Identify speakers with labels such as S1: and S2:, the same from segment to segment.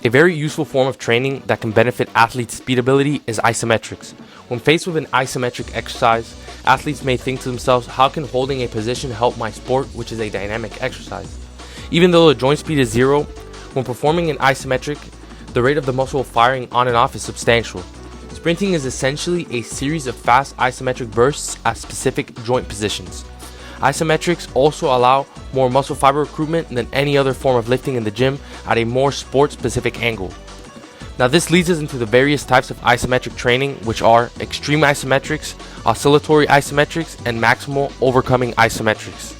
S1: A very useful form of training that can benefit athletes' speed ability is isometrics. When faced with an isometric exercise, athletes may think to themselves, how can holding a position help my sport, which is a dynamic exercise? Even though the joint speed is zero, when performing an isometric, the rate of the muscle firing on and off is substantial. Sprinting is essentially a series of fast isometric bursts at specific joint positions. Isometrics also allow more muscle fiber recruitment than any other form of lifting in the gym at a more sport-specific angle. Now this leads us into the various types of isometric training, which are extreme isometrics, oscillatory isometrics, and maximal overcoming isometrics.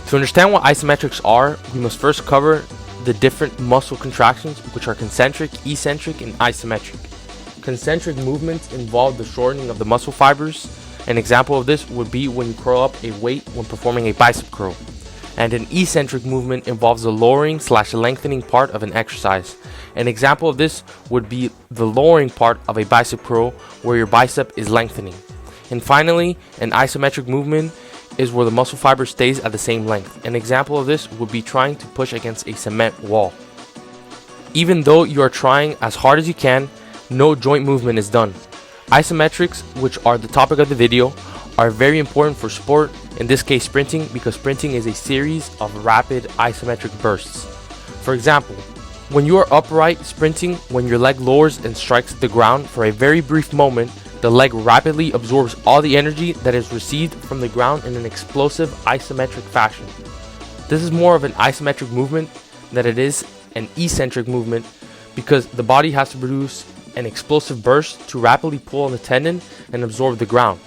S1: To understand what isometrics are, we must first cover the different muscle contractions, which are concentric, eccentric, and isometric. Concentric movements involve the shortening of the muscle fibers. An example of this would be when you curl up a weight when performing a bicep curl. And an eccentric movement involves the lowering/lengthening part of an exercise. An example of this would be the lowering part of a bicep curl where your bicep is lengthening. And finally, an isometric movement is where the muscle fiber stays at the same length. An example of this would be trying to push against a cement wall. Even though you are trying as hard as you can, no joint movement is done. Isometrics, which are the topic of the video, are very important for sport, in this case sprinting, because sprinting is a series of rapid isometric bursts. For example, when you are upright sprinting, when your leg lowers and strikes the ground for a very brief moment, the leg rapidly absorbs all the energy that is received from the ground in an explosive isometric fashion. This is more of an isometric movement than it is an eccentric movement, because the body has to produce an explosive burst to rapidly pull on the tendon and absorb the ground.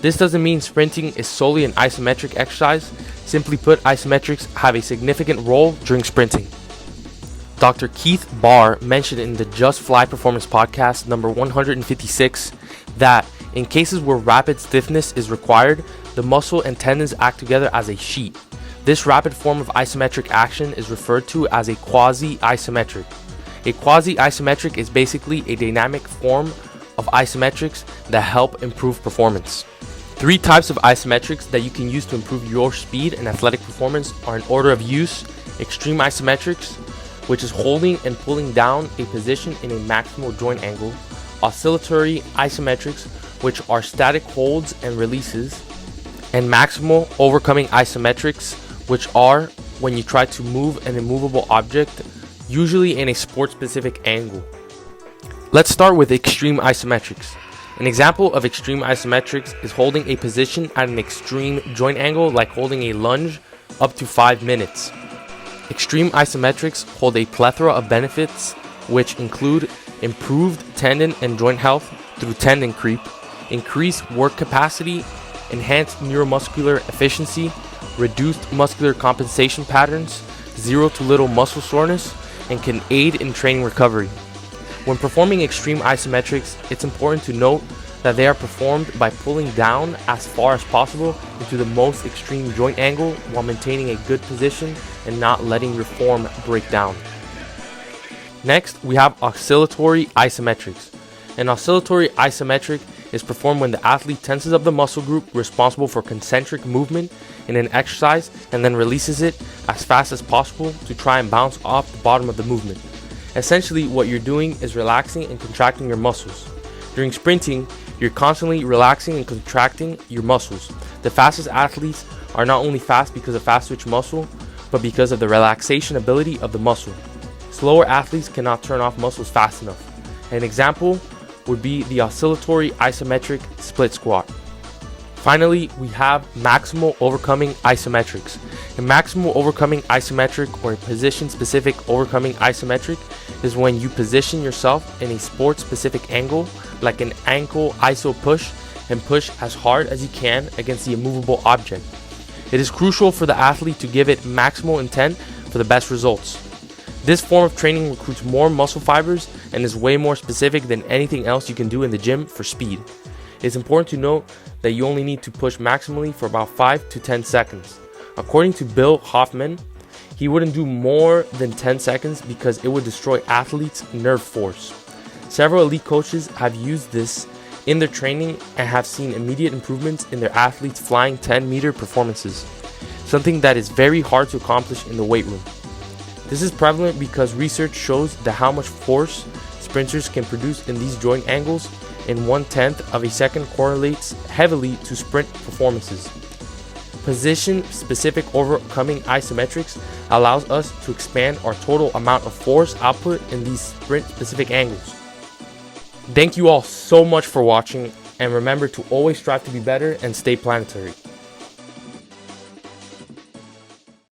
S1: This doesn't mean sprinting is solely an isometric exercise. Simply put, isometrics have a significant role during sprinting. Dr. Keith Barr mentioned in the Just Fly Performance podcast number 156 that in cases where rapid stiffness is required, the muscle and tendons act together as a sheet. This rapid form of isometric action is referred to as a quasi-isometric. A quasi-isometric is basically a dynamic form of isometrics that help improve performance. 3 types of isometrics that you can use to improve your speed and athletic performance are in order of use: extreme isometrics, which is holding and pulling down a position in a maximal joint angle; oscillatory isometrics, which are static holds and releases; and maximal overcoming isometrics, which are when you try to move an immovable object, usually in a sport-specific angle. Let's start with extreme isometrics. An example of extreme isometrics is holding a position at an extreme joint angle, like holding a lunge up to 5 minutes. Extreme isometrics hold a plethora of benefits, which include improved tendon and joint health through tendon creep, increased work capacity, enhanced neuromuscular efficiency, reduced muscular compensation patterns, 0 to little muscle soreness, and can aid in training recovery. When performing extreme isometrics, it's important to note that they are performed by pulling down as far as possible into the most extreme joint angle while maintaining a good position and not letting your form break down. Next, we have oscillatory isometrics. An oscillatory isometric is performed when the athlete tenses up the muscle group responsible for concentric movement in an exercise and then releases it as fast as possible to try and bounce off the bottom of the movement. Essentially, what you're doing is relaxing and contracting your muscles. During sprinting, you're constantly relaxing and contracting your muscles. The fastest athletes are not only fast because of fast twitch muscle, but because of the relaxation ability of the muscle. Slower athletes cannot turn off muscles fast enough. An example would be the oscillatory isometric split squat. Finally, we have maximal overcoming isometrics. A maximal overcoming isometric, or a position-specific overcoming isometric, is when you position yourself in a sport-specific angle, like an ankle iso push, and push as hard as you can against the immovable object. It is crucial for the athlete to give it maximal intent for the best results. This form of training recruits more muscle fibers and is way more specific than anything else you can do in the gym for speed. It's important to note that you only need to push maximally for about 5 to 10 seconds. According to Bill Hoffman, he wouldn't do more than 10 seconds because it would destroy athletes' nerve force. Several elite coaches have used this in their training and have seen immediate improvements in their athletes' flying 10-meter performances, something that is very hard to accomplish in the weight room. This is prevalent because research shows that how much force sprinters can produce in these joint angles in 1/10 of a second correlates heavily to sprint performances. Position-specific overcoming isometrics allows us to expand our total amount of force output in these sprint-specific angles. Thank you all so much for watching, and remember to always strive to be better and stay planetary.